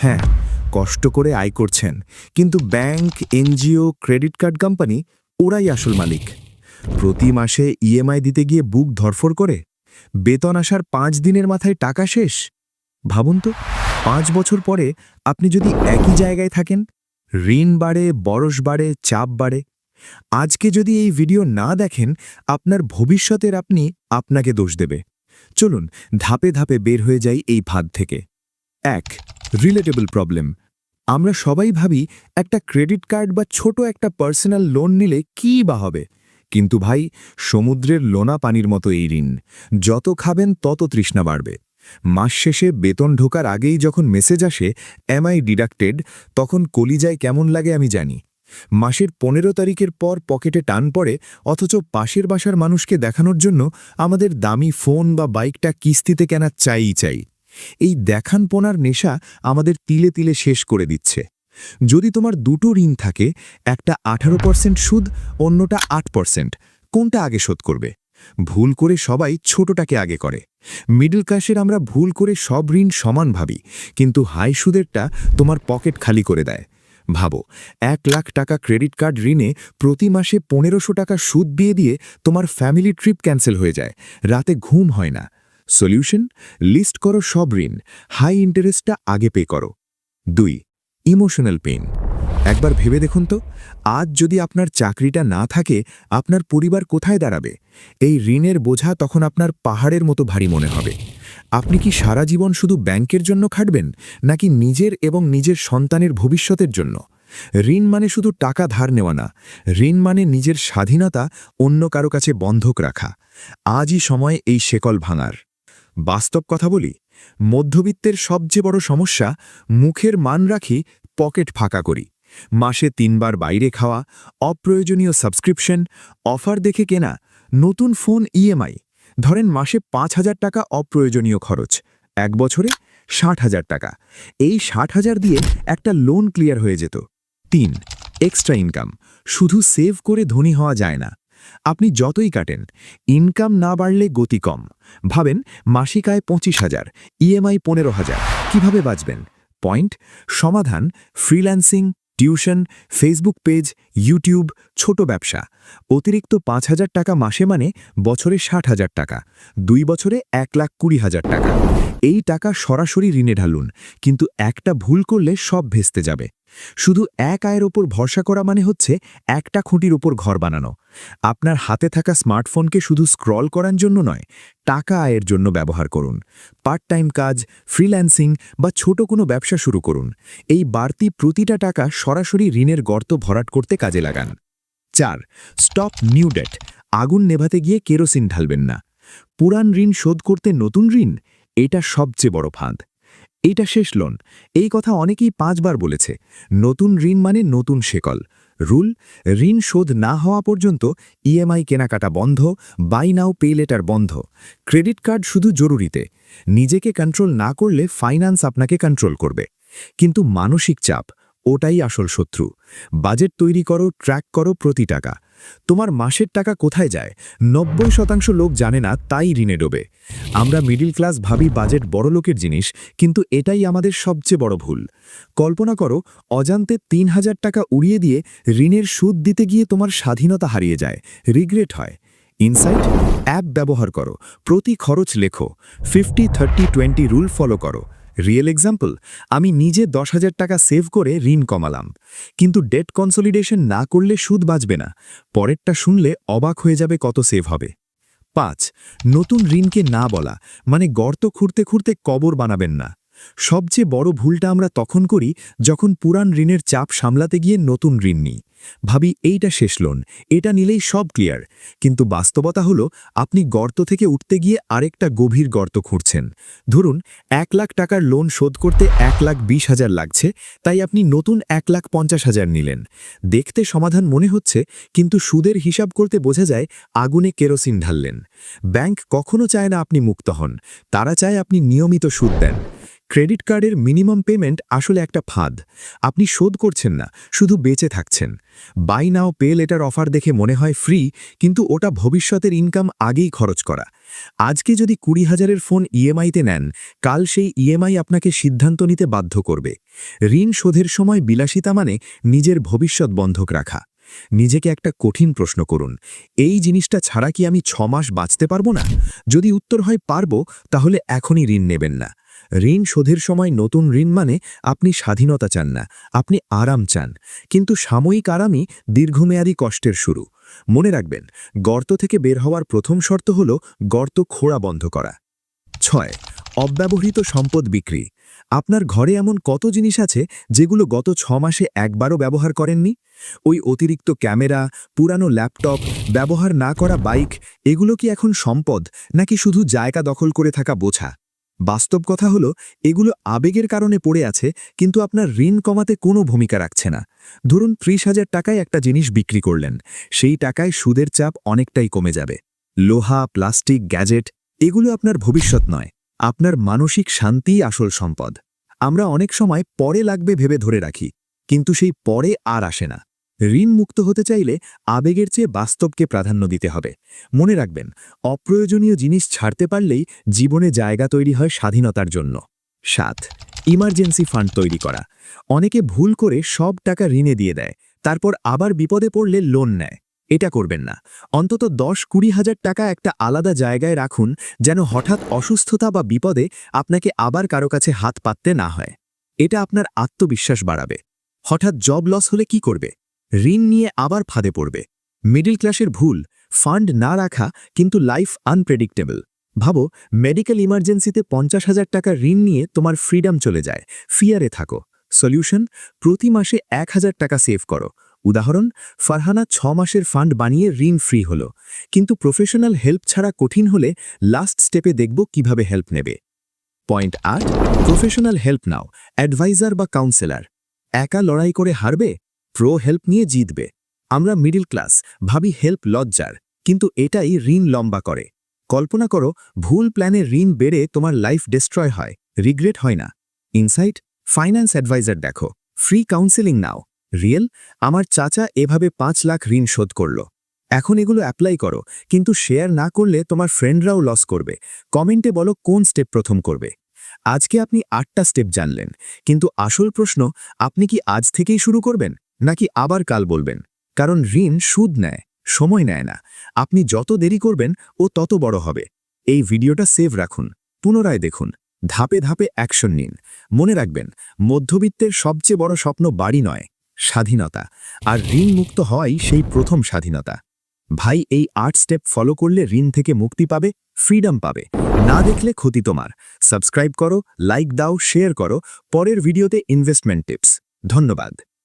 হ্যাঁ, কষ্ট করে আয় করছেন, কিন্তু bank, NGO, credit card company ওরাই আসল মালিক। প্রতি মাসে ইএমআই দিতে গিয়ে বুক ধড়ফড় করে। বেতন আসার 5 দিনের মাথায় টাকা শেষ। ভাবুন তো, 5 বছর পরে আপনি যদি একই জায়গায় থাকেন, ঋণ বাড়ে, বরস বাড়ে, চাপ বাড়ে। আজকে যদি এই ভিডিও না দেখেন, আপনার ভবিষ্যতের আপনি আপনাকে দোষ দেবে। চলুন ধাপে ধাপে বের হয়ে যাই এই ফাঁদ থেকে। 1. Relatable problem. আমরা সবাই ভাবি একটা ক্রেডিট কার্ড বা ছোট একটা পার্সোনাল লোন নিলে কী বা হবে, কিন্তু ভাই, সমুদ্রের লোনা পানির মতো এই ঋণ। যত খাবেন তত তৃষ্ণা বাড়বে। মাস শেষে বেতন ঢোকার আগেই যখন মেসেজ আসে এমআই ডিডাক্টেড, তখন কলিজায় কেমন লাগে আমি জানি। মাসের 15 তারিখের পর পকেটে টান পড়ে, অথচ পাশের বাসার মানুষকে দেখানোর জন্য আমাদের দামি ফোন বা বাইকটা কিস্তিতে কেনা চাই। এই দেখানপোনার নেশা আমাদের তিলে তিলে শেষ করে দিচ্ছে। যদি তোমার দুটো ঋণ থাকে, একটা 18% সুদ, অন্যটা 8%, কোনটা আগে শোধ করবে? ভুল করে সবাই ছোটটাকে আগে করে। মিডল ক্লাসের আমরা ভুল করে সব ঋণ সমান ভাবি, কিন্তু হাই সুদেরটা তোমার পকেট খালি করে দেয়। ভাবো, 1 লাখ টাকা ক্রেডিট কার্ড ঋণে প্রতি মাসে 1500 টাকা সুদ দিয়ে তোমার ফ্যামিলি ট্রিপ ক্যান্সেল হয়ে যায়, রাতে ঘুম হয় না। সলিউশন: লিস্ট করো সব ঋণ, হাই ইন্টারেস্টটা আগে পে করো। 2. Emotional pain. একবার ভেবে দেখুন তো, আজ যদি আপনার চাকরিটা না থাকে, আপনার পরিবার কোথায় দাঁড়াবে? এই ঋণের বোঝা তখন আপনার পাহাড়ের মতো ভারী মনে হবে। আপনি কি সারা জীবন শুধু ব্যাংকের জন্য খাটবেন, নাকি নিজের এবং নিজের সন্তানের ভবিষ্যতের জন্য? ঋণ মানে শুধু টাকা ধার নেওয়া না, ঋণ মানে নিজের স্বাধীনতা অন্য কারো কাছে বন্ধক রাখা। আজই সময় এই শেকল ভাঙার। বাস্তব কথা বলি, মধ্যবিত্তের সবচেয়ে বড় সমস্যা, মুখের মান রাখি, পকেট ফাঁকা করি। মাসে 3 বার বাইরে খাওয়া, অপ্রয়োজনীয় সাবস্ক্রিপশন, অফার দেখে কেনা, নতুন ফোন ইএমআই। ধরেন মাসে 5,000 টাকা অপ্রয়োজনীয় খরচ, 1 বছরে 60,000 টাকা। এই 60,000 দিয়ে একটা লোন ক্লিয়ার হয়ে যেত। 3. Extra income. শুধু সেভ করে ধনী হওয়া যায় না। আপনি যতই কাটেন, ইনকাম না বাড়লে গতি কম। ভাবেন, মাসিক আয় 25,000, ইএমআই 15,000, কিভাবে বাঁচবেন? পয়েন্ট: সমাধান: freelancing, tuition, Facebook page, YouTube, ছোট ব্যবসা। অতিরিক্ত 5,000 টাকা মাসে মানে বছরে 60,000 টাকা, 2 বছরে 1,20,000 টাকা। এই টাকা সরাসরি ঋণে ঢালুন, কিন্তু একটা ভুল করলে সব ভেস্তে যাবে। শুধু এক আয়ের ওপর ভরসা করা মানে হচ্ছে একটা খুঁটির ওপর ঘর বানানো। আপনার হাতে থাকা স্মার্টফোনকে শুধু স্ক্রল করার জন্য নয়, টাকা আয়ের জন্য ব্যবহার করুন। পার্ট টাইম কাজ, ফ্রিল্যান্সিং বা ছোট কোনো ব্যবসা শুরু করুন। এই বাড়তি প্রতিটা টাকা সরাসরি ঋণের গর্ত ভরাট করতে কাজে লাগান। 4. Stop new date. আগুন নেভাতে গিয়ে কেরোসিন ঢালবেন না। পুরান ঋণ শোধ করতে নতুন ঋণ, এটা সবচেয়ে বড় ফাঁদ। এইটা শেষ লোন, এই কথা অনেকেই 5 বার বলেছে। নতুন ঋণ মানে নতুন শেকল। রুল: ঋণ শোধ না হওয়া পর্যন্ত ইএমআই কেনাকাটা বন্ধ, বাই নাও পে লেটার বন্ধ। ক্রেডিট কার্ড শুধু জরুরিতে। নিজেকে কন্ট্রোল না করলে ফাইন্যান্স আপনাকে কন্ট্রোল করবে। কিন্তু মানসিক চাপ, ওটাই আসল শত্রু। বাজেট তৈরি করো, ট্র্যাক করো প্রতি টাকা। তোমার মাসের টাকা কোথায় যায় 90% লোক জানে না, তাই ঋণে ডোবে। আমরা মিডল ক্লাস ভাবি বাজেট বড় লোকের জিনিস, কিন্তু এটাই আমাদের সবচেয়ে বড় ভুল। কল্পনা করো, অজান্তে 3,000 টাকা উড়িয়ে দিয়ে ঋণের সুদ দিতে গিয়ে তোমার স্বাধীনতা হারিয়ে যায়, রিগ্রেট হয়। ইনসাইট অ্যাপ ব্যবহার করো, প্রতি খরচ লেখো, 50-30-20 রুল ফলো করো। রিয়েল এক্সাম্পল: আমি নিজে 10,000 টাকা সেভ করে ঋণ কমালাম, কিন্তু ডেট কনসলিডেশন না করলে সুদ বাঁচবে না। পরেরটা শুনলে অবাক হয়ে যাবে কত সেভ হবে। 5. নতুন ঋণকে না বলা মানে গর্ত খুঁড়তে খুঁড়তে কবর বানাবেন না। সবচেয়ে বড় ভুলটা আমরা তখন করি যখন পুরান ঋণের চাপ সামলাতে গিয়ে নতুন ঋণ নিই। ভাবি এইটা শেষ লোন, এটা নিলেই সব ক্লিয়ার। কিন্তু বাস্তবতা হলো, আপনি গর্ত থেকে উঠতে গিয়ে আরেকটা গভীর গর্ত খুঁড়ছেন। ধরুন 1 লাখ টাকার লোন শোধ করতে 1,20,000 লাগছে, তাই আপনি নতুন 1,50,000 নিলেন। দেখতে সমাধান মনে হচ্ছে, কিন্তু সুদের হিসাব করতে বোঝা যায় আগুনে কেরোসিন ঢাললেন। ব্যাংক কখনো চায় না আপনি মুক্ত হন, তারা চায় আপনি নিয়মিত সুদ দেন। ক্রেডিট কার্ডের মিনিমাম পেমেন্ট আসলে একটা ফাঁদ। আপনি শোধ করছেন না, শুধু বেঁচে থাকছেন। Buy now pay later offer দেখে মনে হয় ফ্রি, কিন্তু ওটা ভবিষ্যতের ইনকাম আগেই খরচ করা। আজকে যদি 20,000-এর ফোন ইএমআইতে নেন, কাল সেই ইএমআই আপনাকে সিদ্ধান্ত নিতে বাধ্য করবে। ঋণ শোধের সময় বিলাসিতা মানে নিজের ভবিষ্যৎ বন্ধক রাখা। নিজেকে একটা কঠিন প্রশ্ন করুন, এই জিনিসটা ছাড়া কি আমি 6 মাস বাঁচতে পারবো না? যদি উত্তর হয় পারবো, তাহলে এখনই ঋণ নেবেন না। ঋণ শোধের সময় নতুন ঋণ মানে আপনি স্বাধীনতা চান না, আপনি আরাম চান। কিন্তু সাময়িক আরামই দীর্ঘমেয়াদী কষ্টের শুরু। মনে রাখবেন, গর্ত থেকে বের হওয়ার প্রথম শর্ত হল গর্ত খোঁড়া বন্ধ করা। 6. অব্যবহৃত সম্পদ বিক্রি। আপনার ঘরে এমন কত জিনিস আছে যেগুলো গত 6 মাসে একবারও ব্যবহার করেননি? ওই অতিরিক্ত ক্যামেরা, পুরানো ল্যাপটপ, ব্যবহার না করা বাইক, এগুলো কি এখন সম্পদ, নাকি শুধু জায়গা দখল করে থাকা বোঝা? বাস্তব কথা হলো, এগুলো আবেগের কারণে পড়ে আছে, কিন্তু আপনার ঋণ কমাতে কোনো ভূমিকা রাখছে না। ধরুন 30,000 টাকায় একটা জিনিস বিক্রি করলেন, সেই টাকায় সুদের চাপ অনেকটাই কমে যাবে। লোহা, প্লাস্টিক, গ্যাজেট, এগুলো আপনার ভবিষ্যৎ নয়, আপনার মানসিক শান্তিই আসল সম্পদ। আমরা অনেক সময় পরে লাগবে ভেবে ধরে রাখি, কিন্তু সেই পরে আর আসে না। ঋণ মুক্ত হতে চাইলে আবেগের চেয়ে বাস্তবকে প্রাধান্য দিতে হবে। মনে রাখবেন, অপ্রয়োজনীয় জিনিস ছাড়তে পারলেই জীবনে জায়গা তৈরি হয় স্বাধীনতার জন্য। 7. ইমার্জেন্সি ফান্ড তৈরি করা। অনেকে ভুল করে সব টাকা ঋণে দিয়ে দেয়, তারপর আবার বিপদে পড়লে লোন নেয়। এটা করবেন না। অন্তত 10-20 হাজার টাকা একটা আলাদা জায়গায় রাখুন, যেন হঠাৎ অসুস্থতা বা বিপদে আপনাকে আবার কারো কাছে হাত পাততে না হয়। এটা আপনার আত্মবিশ্বাস বাড়াবে। হঠাৎ জব লস হলে কি করবে? ঋণ নিয়ে আবার ফাঁদে পড়বে। মিডল ক্লাসের ভুল, ফান্ড না রাখা, কিন্তু লাইফ আনপ্রেডিক্টেবল। ভাবো, মেডিকেল ইমার্জেন্সিতে 50,000 টাকা ঋণ নিয়ে তোমার ফ্রিডম চলে যায়, ফিয়ারে থাকো। সলিউশন: প্রতি মাসে 1,000 টাকা সেভ করো। উদাহরণ: ফারহানা 6 মাসের ফান্ড বানিয়ে ঋণ ফ্রি হলো। কিন্তু প্রফেশনাল হেল্প ছাড়া কঠিন হলে লাস্ট স্টেপে দেখব কিভাবে হেল্প নেবে। পয়েন্ট 8. প্রফেশনাল হেল্প নাও, অ্যাডভাইজার বা কাউন্সেলর। একা লড়াই করে হারবে, প্রো হেল্প নিয়ে জিতবে। আমরা মিডল ক্লাস, ভাবি হেল্প লজ্জার, কিন্তু এটাই ঋণ লম্বা করে। কল্পনা করো, ভুল প্ল্যানে ঋণ বেড়ে তোমার লাইফ ডিস্ট্রয় হয়, রিগ্রেট হয় না? ইনসাইট ফাইন্যান্স অ্যাডভাইজার দেখো, ফ্রি কাউন্সেলিং নাও। রিয়েল: আমার চাচা এভাবে 5 লাখ ঋণ শোধ করল। এখন এগুলো অ্যাপ্লাই করো, কিন্তু শেয়ার না করলে তোমার ফ্রেন্ডরাও লস করবে। কমেন্টে বলো কোন স্টেপ প্রথম করবে। আজকে আপনি 8টা স্টেপ জানলেন, কিন্তু আসল প্রশ্ন, আপনি কি আজ থেকেই শুরু করবেন, নাকি আবার কাল বলবেন? কারণ ঋণ সুদ নেয়, সময় নেয় না। আপনি যত দেরি করবেন, ও তত বড় হবে। এই ভিডিওটা সেভ রাখুন, পুনরায় দেখুন, ধাপে ধাপে অ্যাকশন নিন। মনে রাখবেন, মধ্যবিত্তের সবচেয়ে বড় স্বপ্ন বাড়ি নয়, স্বাধীনতা। আর ঋণ মুক্ত হওয়াই সেই প্রথম স্বাধীনতা। ভাই, এই 8 স্টেপ ফলো করলে ঋণ থেকে মুক্তি পাবে, ফ্রিডম পাবে। না দেখলে ক্ষতি তোমার। সাবস্ক্রাইব করো, লাইক দাও, শেয়ার করো। পরের ভিডিওতে ইনভেস্টমেন্ট টিপস। ধন্যবাদ।